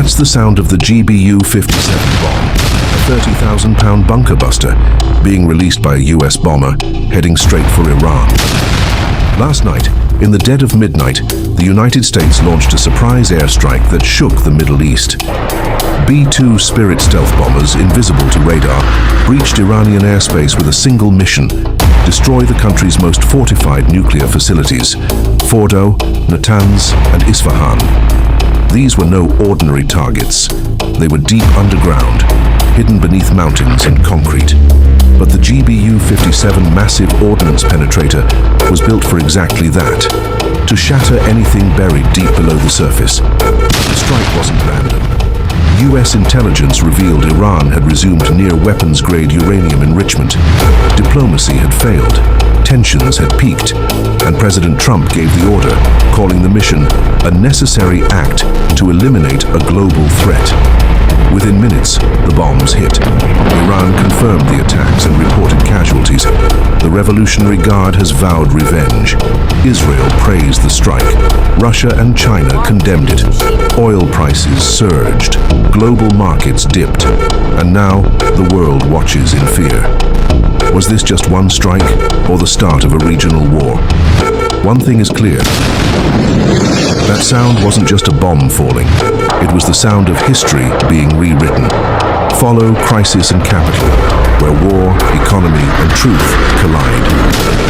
That's the sound of the GBU-57 bomb, a 30,000-pound bunker buster being released by a US bomber heading straight for Iran. Last night, in the dead of midnight, the United States launched a surprise airstrike that shook the Middle East. B-2 Spirit stealth bombers, invisible to radar, breached Iranian airspace with a single mission: destroy the country's most fortified nuclear facilities, Fordow, Natanz, and Isfahan. These were no ordinary targets. They were deep underground, hidden beneath mountains and concrete. But the GBU-57 Massive Ordnance Penetrator was built for exactly that: to shatter anything buried deep below the surface. The strike wasn't random. US intelligence revealed Iran had resumed near-weapons-grade uranium enrichment. Diplomacy had failed, tensions had peaked, and President Trump gave the order, calling the mission a necessary act to eliminate a global threat. Within minutes, the bombs hit. Iran confirmed the attacks and reported casualties. The Revolutionary Guard has vowed revenge. Israel praised the strike. Russia and China condemned it. Oil prices surged. Global markets dipped. And now, the world watches in fear. Was this just one strike, or the start of a regional war? One thing is clear. That sound wasn't just a bomb falling. It was the sound of history being rewritten. Follow Crisis and Capital, where war, economy, and truth collide.